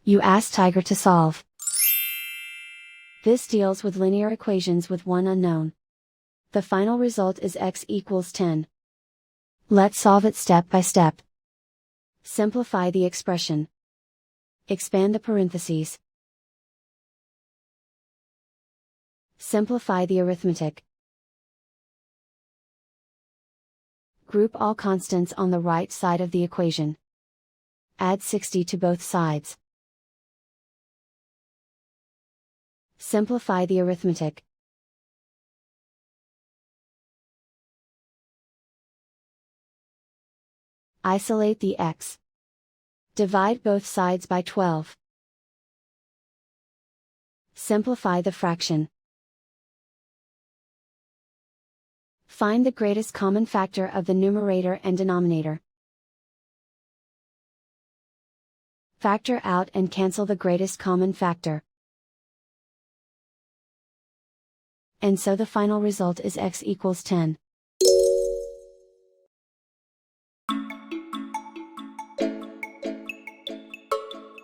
You ask Tiger to solve. This deals with linear equations with one unknown. The final result is x equals 10. Let's solve it step by step. Simplify the expression. Expand the parentheses. Simplify the arithmetic. Group all constants on the right side of the equation. Add 60 to both sides. Simplify the arithmetic. Isolate the x. Divide both sides by 12. Simplify the fraction. Find the greatest common factor of the numerator and denominator. Factor out and cancel the greatest common factor. And so the final result is x equals 10.